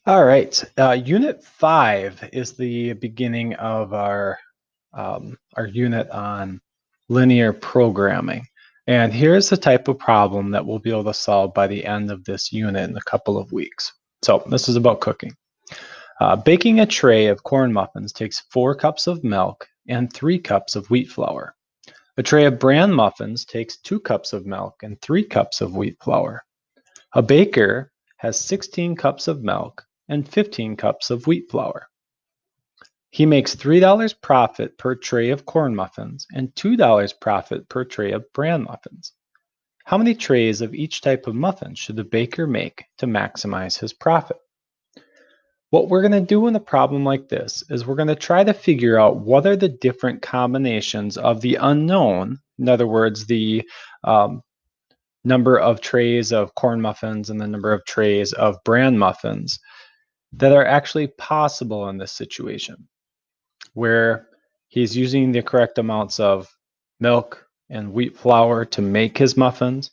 All right, Unit 5 is the beginning of our unit on linear programming. And here's the type of problem that we'll be able to solve by the end of this unit in a couple of weeks. So this is about cooking. Baking a tray of corn muffins takes 4 cups of milk and 3 cups of wheat flour. A tray of bran muffins takes 2 cups of milk and 3 cups of wheat flour. A baker has 16 cups of milk and 15 cups of wheat flour. He makes $3 profit per tray of corn muffins and $2 profit per tray of bran muffins. How many trays of each type of muffin should the baker make to maximize his profit? What we're going to do in a problem like this is we're going to try to figure out what are the different combinations of the unknown, in other words, the number of trays of corn muffins and the number of trays of bran muffins that are actually possible in this situation, where he's using the correct amounts of milk and wheat flour to make his muffins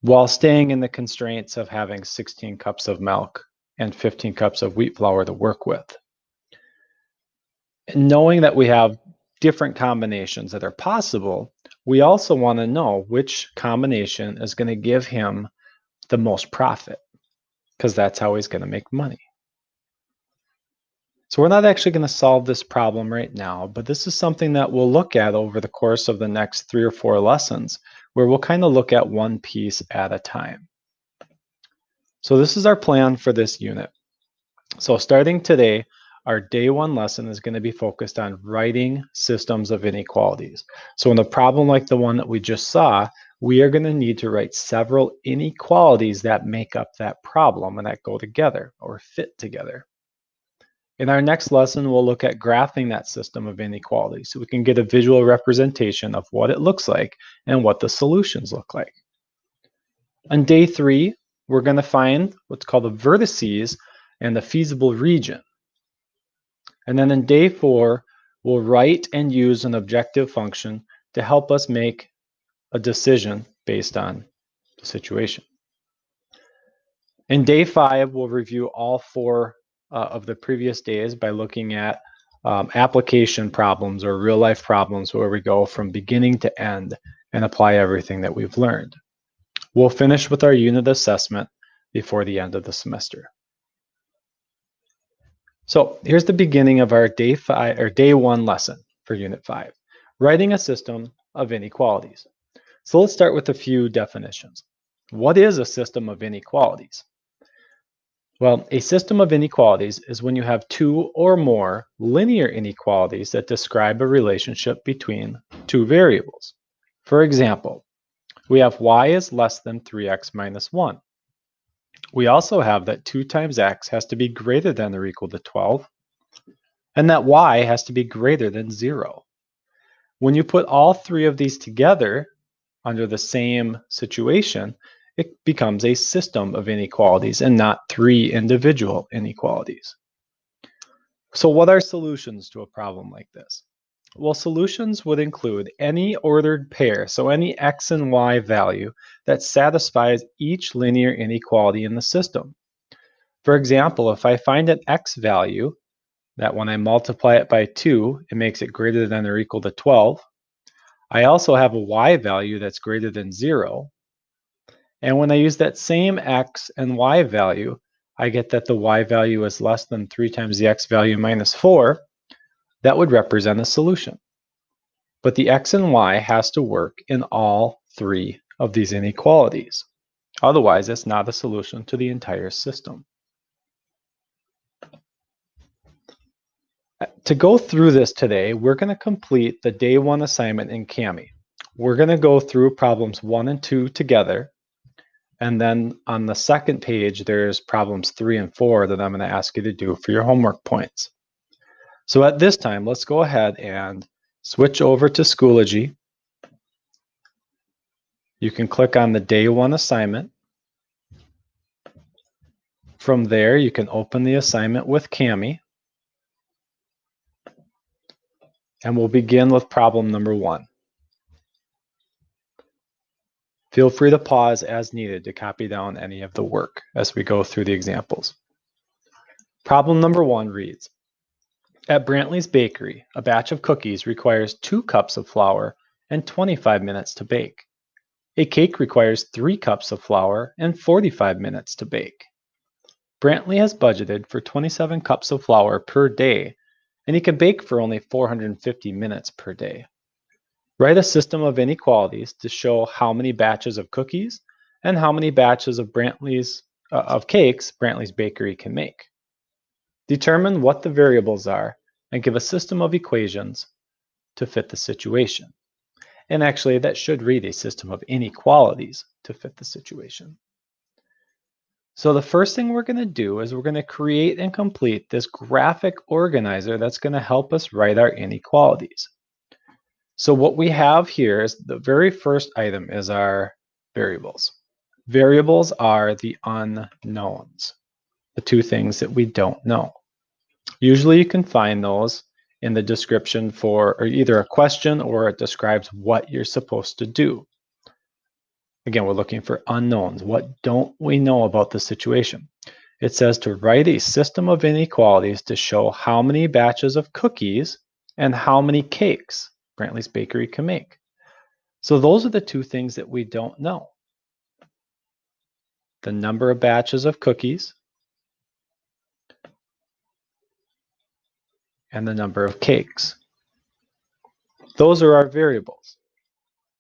while staying in the constraints of having 16 cups of milk and 15 cups of wheat flour to work with. And knowing that we have different combinations that are possible, we also want to know which combination is going to give him the most profit, because that's how he's going to make money. So we're not actually going to solve this problem right now, but this is something that we'll look at over the course of the next 3 or 4 lessons, where we'll kind of look at one piece at a time. So this is our plan for this unit. So starting today, our day 1 lesson is going to be focused on writing systems of inequalities. So in a problem like the one that we just saw, we are going to need to write several inequalities that make up that problem and that go together or fit together. In our next lesson, we'll look at graphing that system of inequalities so we can get a visual representation of what it looks like and what the solutions look like. On day 3, we're going to find what's called the vertices and the feasible region. And then in day 4, we'll write and use an objective function to help us make a decision based on the situation. In day 5, we'll review all 4 of the previous days by looking at application problems or real life problems where we go from beginning to end and apply everything that we've learned. We'll finish with our unit assessment before the end of the semester. So here's the beginning of our day 1 lesson for unit 5, writing a system of inequalities. So let's start with a few definitions. What is a system of inequalities? Well, a system of inequalities is when you have 2 or more linear inequalities that describe a relationship between 2 variables. For example, we have y is less than 3x minus 1. We also have that 2 times x has to be greater than or equal to 12, and that y has to be greater than 0. When you put all 3 of these together under the same situation, it becomes a system of inequalities and not 3 individual inequalities. So what are solutions to a problem like this? Well, solutions would include any ordered pair, so any x and y value that satisfies each linear inequality in the system. For example, if I find an x value that when I multiply it by 2, it makes it greater than or equal to 12, I also have a y value that's greater than 0, and when I use that same x and y value, I get that the y value is less than 3 times the x value minus 4. That would represent a solution. But the x and y has to work in all 3 of these inequalities. Otherwise, it's not a solution to the entire system. To go through this today, we're going to complete the day 1 assignment in Kami. We're going to go through problems 1 and 2 together. And then on the second page, there's problems 3 and 4 that I'm going to ask you to do for your homework points. So at this time, let's go ahead and switch over to Schoology. You can click on the day 1 assignment. From there, you can open the assignment with Kami. And we'll begin with problem number 1. Feel free to pause as needed to copy down any of the work as we go through the examples. Problem number 1 reads, at Brantley's Bakery, a batch of cookies requires 2 cups of flour and 25 minutes to bake. A cake requires 3 cups of flour and 45 minutes to bake. Brantley has budgeted for 27 cups of flour per day, and he can bake for only 450 minutes per day. Write a system of inequalities to show how many batches of cookies and how many batches of cakes Brantley's Bakery can make. Determine what the variables are and give a system of equations to fit the situation. And actually, that should read a system of inequalities to fit the situation. So the first thing we're going to do is we're going to create and complete this graphic organizer that's going to help us write our inequalities. So what we have here is the very first item is our variables. Variables are the unknowns, the two things that we don't know. Usually you can find those in the description for or either a question or it describes what you're supposed to do. Again, we're looking for unknowns. What don't we know about the situation? It says to write a system of inequalities to show how many batches of cookies and how many cakes Brantley's Bakery can make. So those are the two things that we don't know. The number of batches of cookies and the number of cakes. Those are our variables.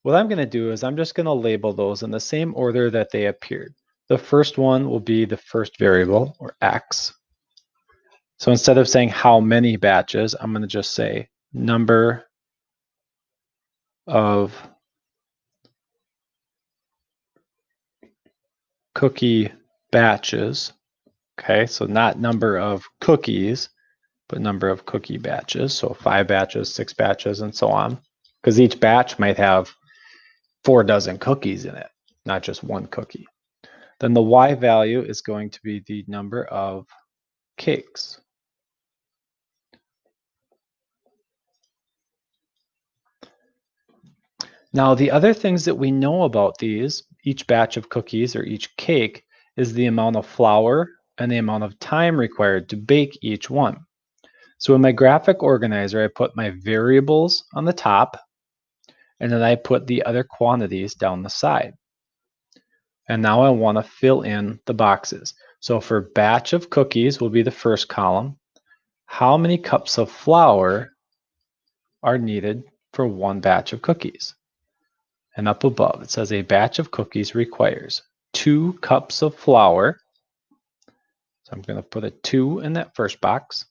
What I'm going to do is I'm just going to label those in the same order that they appeared. The first one will be the first variable, or x. So instead of saying how many batches, I'm going to just say number of cookie batches. Okay, so not number of cookies, but number of cookie batches. So 5 batches, 6 batches, and so on. Because each batch might have 4 dozen cookies in it, not just one cookie. Then the y value is going to be the number of cakes. Now, the other things that we know about these, each batch of cookies or each cake, is the amount of flour and the amount of time required to bake each one. So in my graphic organizer, I put my variables on the top, and then I put the other quantities down the side. And now I want to fill in the boxes. So for batch of cookies will be the first column. How many cups of flour are needed for one batch of cookies? And up above, it says a batch of cookies requires 2 cups of flour. So I'm going to put a 2 in that first box.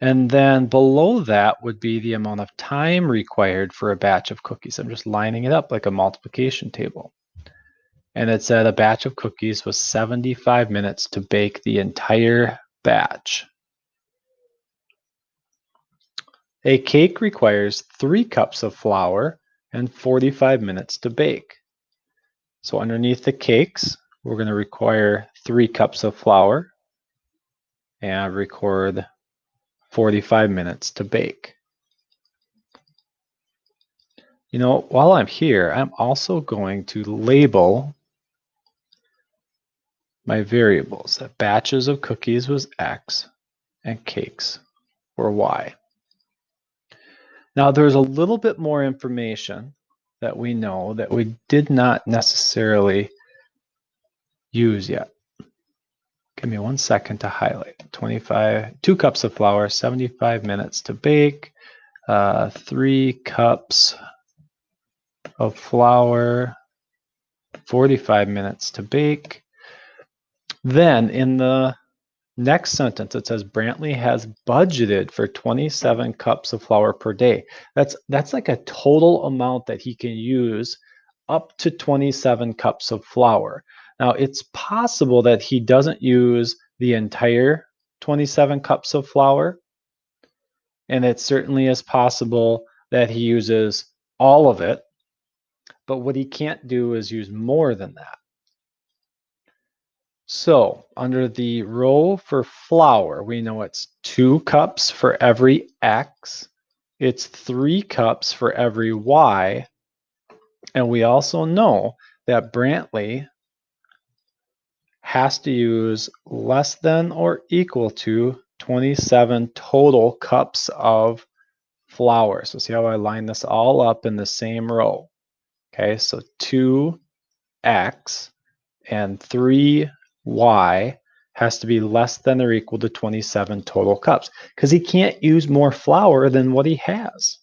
And then below that would be the amount of time required for a batch of cookies. I'm just lining it up like a multiplication table. And it said a batch of cookies was 75 minutes to bake the entire batch. A cake requires 3 cups of flour and 45 minutes to bake. So underneath the cakes, we're going to require 3 cups of flour and record 45 minutes to bake. You know, while I'm here, I'm also going to label my variables. That batches of cookies was X and cakes were Y. Now there's a little bit more information that we know that we did not necessarily use yet. Give me 1 second to highlight. 2 cups of flour, 75 minutes to bake, 3 cups of flour, 45 minutes to bake. Then in the next sentence, it says Brantley has budgeted for 27 cups of flour per day. That's like a total amount that he can use, up to 27 cups of flour. Now, it's possible that he doesn't use the entire 27 cups of flour, and it certainly is possible that he uses all of it, but what he can't do is use more than that. So under the row for flour, we know it's 2 cups for every X, it's 3 cups for every Y, and we also know that Brantley has to use less than or equal to 27 total cups of flour. So see how I line this all up in the same row. Okay, so 2x and 3y has to be less than or equal to 27 total cups because he can't use more flour than what he has.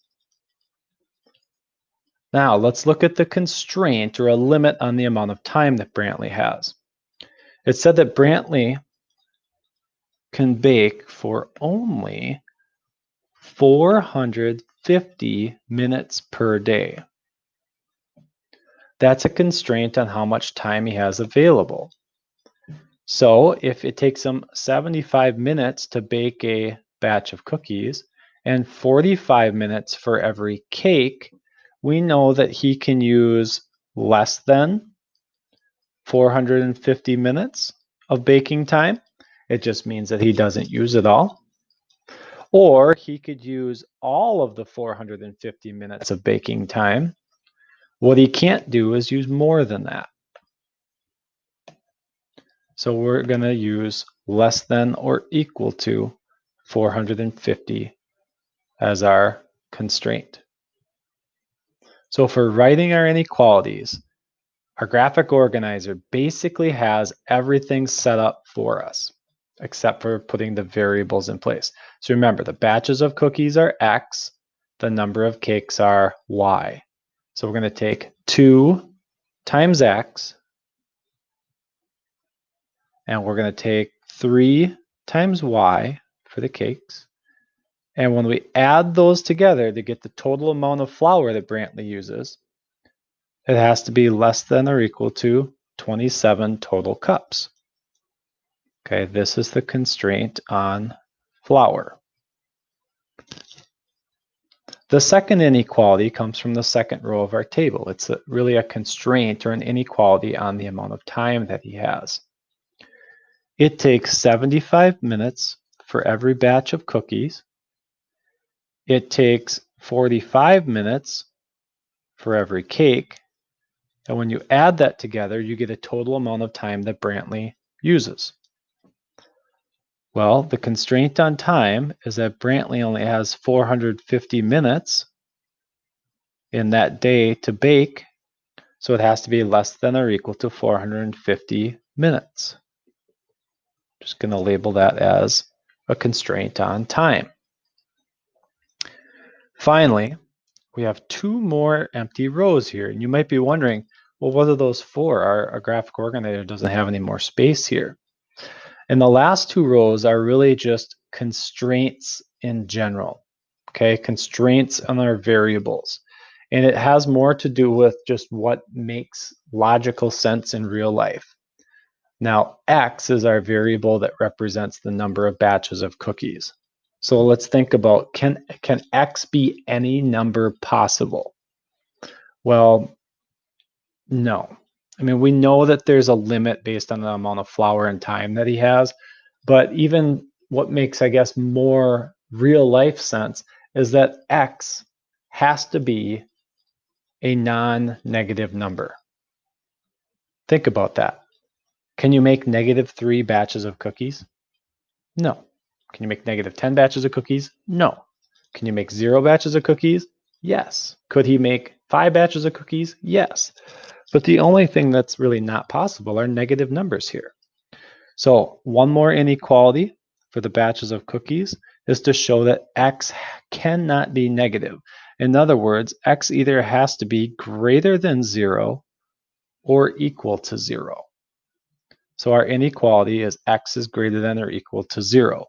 Now let's look at the constraint or a limit on the amount of time that Brantley has. It said that Brantley can bake for only 450 minutes per day. That's a constraint on how much time he has available. So if it takes him 75 minutes to bake a batch of cookies and 45 minutes for every cake, we know that he can use less than 450 minutes of baking time. It just means that he doesn't use it all. Or he could use all of the 450 minutes of baking time. What he can't do is use more than that. So we're going to use less than or equal to 450 as our constraint. So for writing our inequalities, our graphic organizer basically has everything set up for us, except for putting the variables in place. So remember, the batches of cookies are X, the number of cakes are Y. So we're going to take 2 times X, and we're going to take 3 times Y for the cakes. And when we add those together to get the total amount of flour that Brantley uses, it has to be less than or equal to 27 total cups. Okay, this is the constraint on flour. The second inequality comes from the second row of our table. It's really a constraint or an inequality on the amount of time that he has. It takes 75 minutes for every batch of cookies. It takes 45 minutes for every cake. And when you add that together, you get a total amount of time that Brantley uses. Well, the constraint on time is that Brantley only has 450 minutes in that day to bake, so it has to be less than or equal to 450 minutes. Just going to label that as a constraint on time. Finally, we have 2 more empty rows here, and you might be wondering, well, what are those for? Our graphic organizer doesn't have any more space here. And the last 2 rows are really just constraints in general, okay? Constraints on our variables. And it has more to do with just what makes logical sense in real life. Now, X is our variable that represents the number of batches of cookies. So let's think about, can X be any number possible? Well, no. I mean, we know that there's a limit based on the amount of flour and time that he has, but even what makes, I guess, more real life sense is that X has to be a non-negative number. Think about that. Can you make -3 batches of cookies? No. Can you make -10 batches of cookies? No. Can you make 0 batches of cookies? Yes. Could he make 5 batches of cookies? Yes. But the only thing that's really not possible are negative numbers here. So one more inequality for the batches of cookies is to show that X cannot be negative. In other words, X either has to be greater than 0 or equal to 0. So our inequality is X is greater than or equal to 0.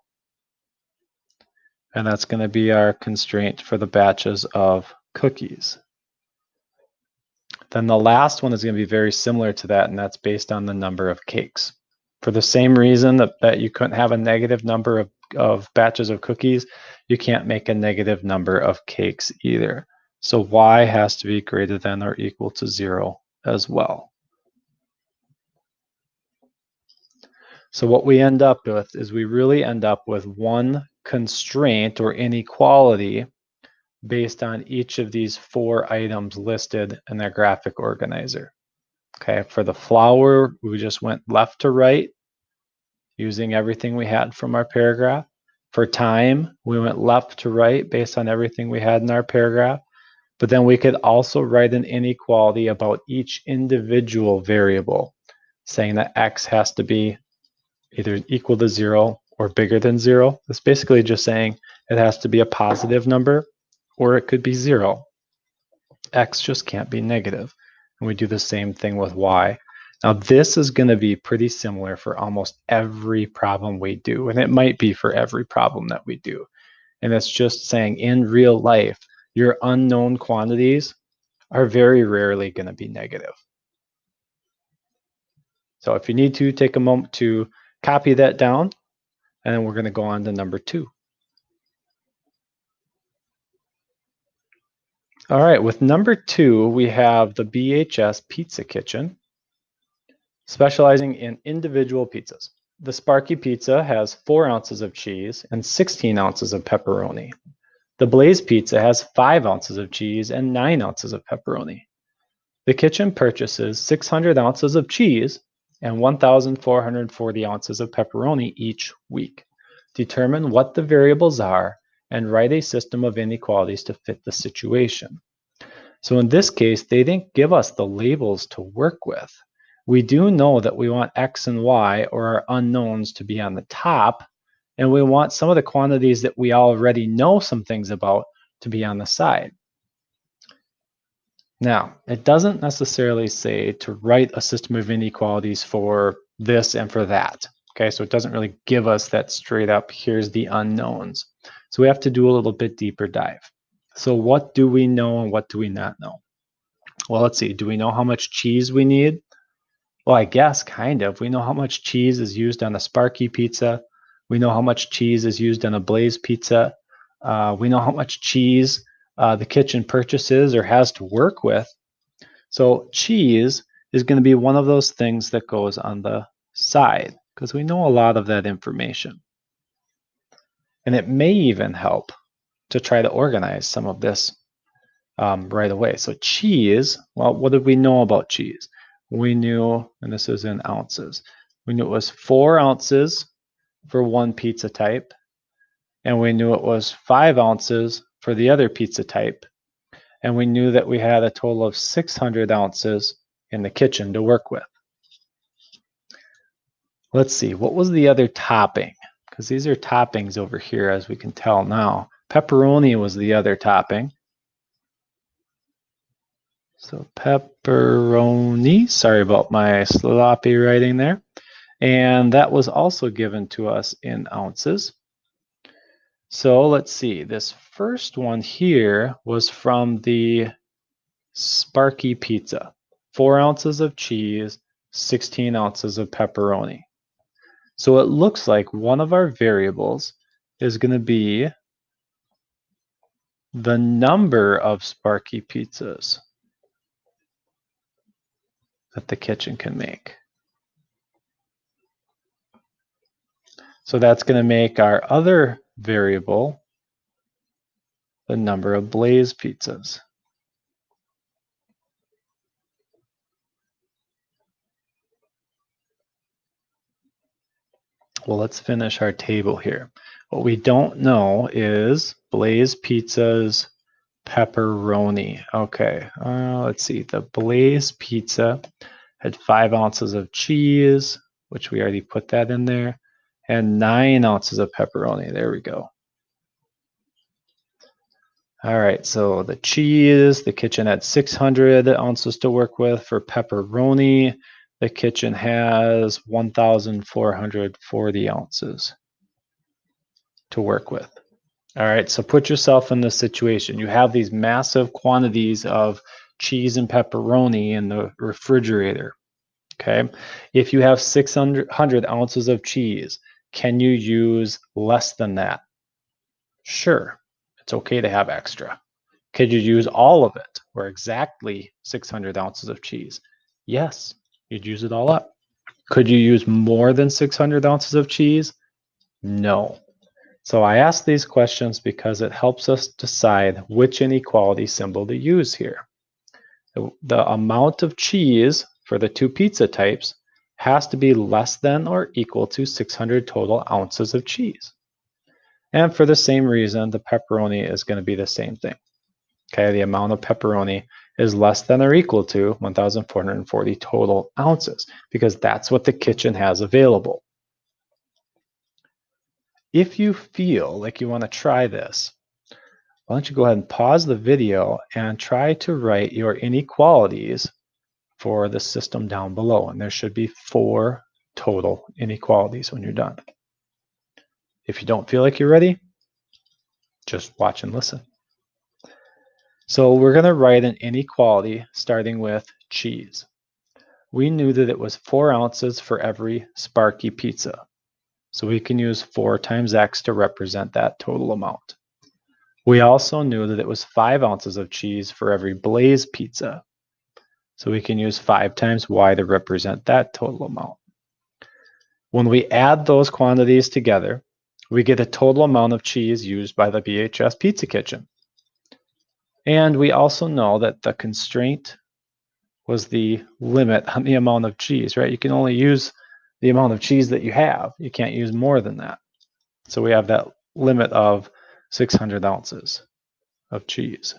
And that's going to be our constraint for the batches of cookies. Then the last one is going to be very similar to that, and that's based on the number of cakes. For the same reason that you couldn't have a negative number of batches of cookies, you can't make a negative number of cakes either. So Y has to be greater than or equal to 0 as well. So what we end up with is we really end up with one constraint or inequality based on each of these 4 items listed in our graphic organizer. Okay, for the flour, we just went left to right using everything we had from our paragraph. For time, we went left to right based on everything we had in our paragraph. But then we could also write an inequality about each individual variable, saying that x has to be either equal to 0 or bigger than 0. It's basically just saying it has to be a positive number or it could be 0. X just can't be negative. And we do the same thing with y. Now this is going to be pretty similar for almost every problem we do, and it might be for every problem that we do. And it's just saying in real life, your unknown quantities are very rarely going to be negative. So if you need to, take a moment to copy that down, and then we're going to go on to number 2. All right, with number 2, we have the BHS Pizza Kitchen, specializing in individual pizzas. The Sparky Pizza has 4 ounces of cheese and 16 ounces of pepperoni. The Blaze Pizza has 5 ounces of cheese and 9 ounces of pepperoni. The kitchen purchases 600 ounces of cheese and 1,440 ounces of pepperoni each week. Determine what the variables are and write a system of inequalities to fit the situation. So in this case, they didn't give us the labels to work with. We do know that we want x and y, or our unknowns, to be on the top, and we want some of the quantities that we already know some things about to be on the side. Now, it doesn't necessarily say to write a system of inequalities for this and for that. Okay, so it doesn't really give us that straight up, here's the unknowns. So we have to do a little bit deeper dive. So what do we know and what do we not know? Well, let's see. Do we know how much cheese we need? Well, I guess kind of. We know how much cheese is used on a Sparky pizza. We know how much cheese is used on a Blaze pizza. We know how much cheese the kitchen purchases or has to work with. So cheese is going to be one of those things that goes on the side because we know a lot of that information. And it may even help to try to organize some of this right away. So cheese, well, what did we know about cheese? We knew, and this is in ounces, we knew it was 4 ounces for one pizza type, and we knew it was 5 ounces for the other pizza type, and we knew that we had a total of 600 ounces in the kitchen to work with. Let's see, what was the other topping? Because these are toppings over here, as we can tell now. Pepperoni was the other topping. So pepperoni, sorry about my sloppy writing there. And that was also given to us in ounces. So let's see, this first one here was from the Sparky Pizza. 4 ounces of cheese, 16 ounces of pepperoni. So it looks like one of our variables is going to be the number of Sparky pizzas that the kitchen can make. So that's going to make our other variable the number of Blaze pizzas. Well, let's finish our table here. What we don't know is Blaze pizzas pepperoni. Okay, let's see. The Blaze pizza had 5 ounces of cheese, which we already put that in there, and 9 ounces of pepperoni. There we go. All right, so the cheese, the kitchen had 600 ounces to work with. For pepperoni, the kitchen has 1,440 ounces to work with. All right, so put yourself in this situation. You have these massive quantities of cheese and pepperoni in the refrigerator. Okay, if you have 600 ounces of cheese, can you use less than that? Sure, it's okay to have extra. Could you use all of it, or exactly 600 ounces of cheese? Yes, you'd use it all up. Could you use more than 600 ounces of cheese? No. So I ask these questions because it helps us decide which inequality symbol to use here. The amount of cheese for the two pizza types has to be less than or equal to 600 total ounces of cheese. And for the same reason, the pepperoni is going to be the same thing. Okay, the amount of pepperoni is less than or equal to 1,440 total ounces because that's what the kitchen has available. If you feel like you want to try this, why don't you go ahead and pause the video and try to write your inequalities for the system down below. And there should be 4 total inequalities when you're done. If you don't feel like you're ready, just watch and listen. So we're going to write an inequality starting with cheese. We knew that it was 4 ounces for every Sparky pizza. So we can use 4 times x to represent that total amount. We also knew that it was 5 ounces of cheese for every Blaze pizza. So we can use 5 times y to represent that total amount. When we add those quantities together, we get a total amount of cheese used by the BHS Pizza Kitchen. And we also know that the constraint was the limit on the amount of cheese, right? You can only use the amount of cheese that you have. You can't use more than that. So we have that limit of 600 ounces of cheese.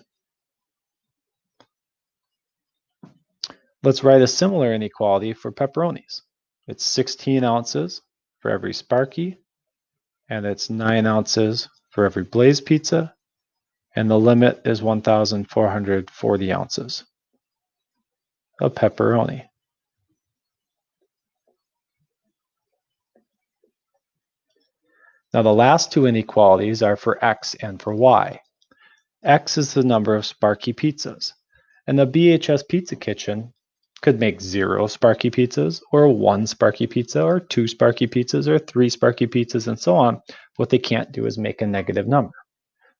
Let's write a similar inequality for pepperonis. It's 16 ounces for every Sparky, and it's 9 ounces for every Blaze pizza, and the limit is 1,440 ounces of pepperoni. Now the last 2 inequalities are for x and for y. X is the number of Sparky pizzas, and the BHS Pizza Kitchen could make 0 Sparky pizzas, or 1 Sparky pizza, or 2 Sparky pizzas, or 3 Sparky pizzas, and so on. What they can't do is make a negative number.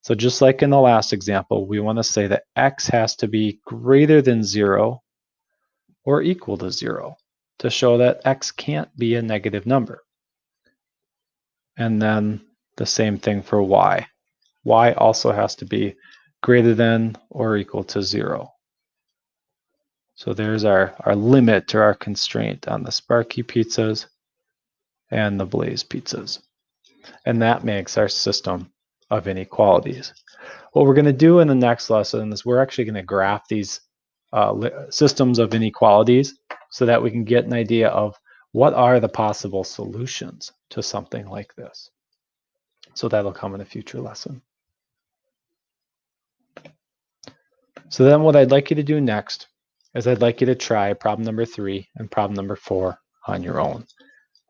So just like in the last example, we want to say that x has to be greater than 0 or equal to 0 to show that x can't be a negative number. And then the same thing for y. Y also has to be greater than or equal to 0. So there's our limit or our constraint on the Sparky pizzas and the Blaze pizzas. And that makes our system of inequalities. What we're going to do in the next lesson is we're actually going to graph these systems of inequalities so that we can get an idea of what are the possible solutions to something like this. So that'll come in a future lesson. So then what I'd like you to do next is I'd like you to try problem number 3 and problem number 4 on your own.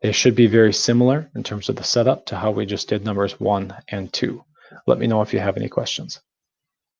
They should be very similar in terms of the setup to how we just did numbers 1 and 2. Let me know if you have any questions.